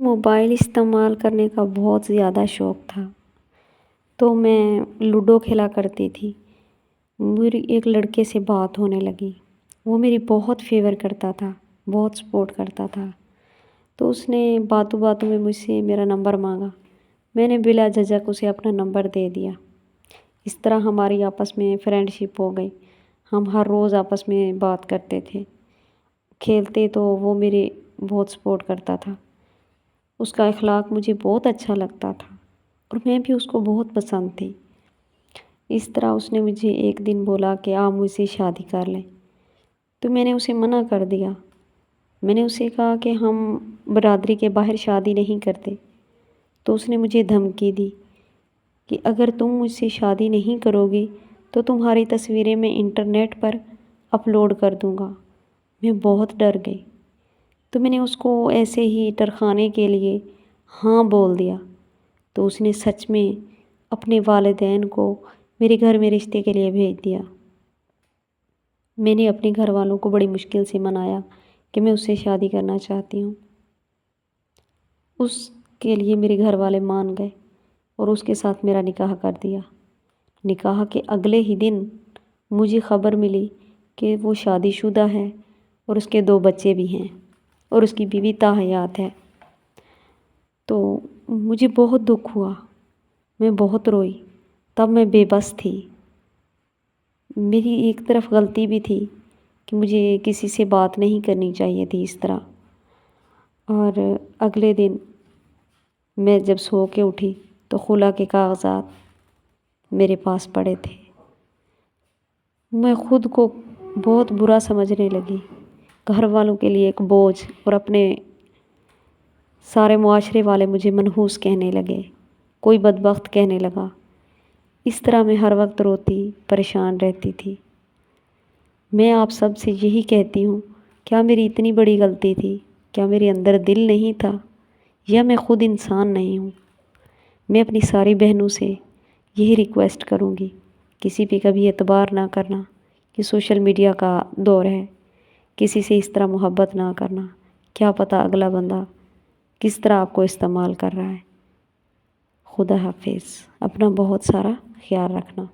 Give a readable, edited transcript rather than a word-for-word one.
Mobile استعمال کرنے کا بہت زیادہ شوق تھا، تو میں لوڈو کھیلا کرتی تھی۔ میری ایک لڑکے سے بات ہونے لگی، وہ میری بہت فیور کرتا تھا، بہت سپورٹ کرتا تھا۔ تو اس نے باتوں باتوں میں مجھ سے میرا نمبر مانگا، میں نے بلا جھجک اسے اپنا نمبر دے دیا۔ اس طرح ہماری آپس میں فرینڈ شپ ہو گئی، ہم ہر روز آپس میں بات کرتے تھے، کھیلتے تو وہ میرے بہت سپورٹ کرتا تھا۔ اس کا اخلاق مجھے بہت اچھا لگتا تھا اور میں بھی اس کو بہت پسند تھی۔ اس طرح اس نے مجھے ایک دن بولا کہ آپ مجھ سے شادی کر لیں، تو میں نے اسے منع کر دیا۔ میں نے اسے کہا کہ ہم برادری کے باہر شادی نہیں کرتے۔ تو اس نے مجھے دھمکی دی کہ اگر تم مجھ سے شادی نہیں کرو گی تو تمہاری تصویریں میں انٹرنیٹ پر اپلوڈ کر دوں گا۔ میں بہت ڈر گئی، تو میں نے اس کو ایسے ہی ٹرکانے کے لیے ہاں بول دیا۔ تو اس نے سچ میں اپنے والدین کو میرے گھر میں رشتے کے لیے بھیج دیا۔ میں نے اپنے گھر والوں کو بڑی مشکل سے منایا کہ میں اس سے شادی کرنا چاہتی ہوں۔ اس کے لیے میرے گھر والے مان گئے اور اس کے ساتھ میرا نکاح کر دیا۔ نکاح کے اگلے ہی دن مجھے خبر ملی کہ وہ شادی شدہ ہے اور اس کے 2 بچے بھی ہیں اور اس کی بیوی تاحیات ہے۔ تو مجھے بہت دکھ ہوا، میں بہت روئی، تب میں بے بس تھی۔ میری ایک طرف غلطی بھی تھی کہ مجھے کسی سے بات نہیں کرنی چاہیے تھی اس طرح۔ اور اگلے دن میں جب سو کے اٹھی تو خلا کے کاغذات میرے پاس پڑے تھے۔ میں خود کو بہت برا سمجھنے لگی، گھر والوں کے لیے ایک بوجھ، اور اپنے سارے معاشرے والے مجھے منحوس کہنے لگے، کوئی بدبخت کہنے لگا۔ اس طرح میں ہر وقت روتی پریشان رہتی تھی۔ میں آپ سب سے یہی کہتی ہوں، کیا میری اتنی بڑی غلطی تھی؟ کیا میرے اندر دل نہیں تھا؟ یا میں خود انسان نہیں ہوں؟ میں اپنی ساری بہنوں سے یہی ریکویسٹ کروں گی، کسی پہ کبھی اعتبار نہ کرنا، کہ سوشل میڈیا کا دور ہے، کسی سے اس طرح محبت نہ کرنا، کیا پتہ اگلا بندہ کس طرح آپ کو استعمال کر رہا ہے۔ خدا حافظ، اپنا بہت سارا خیال رکھنا۔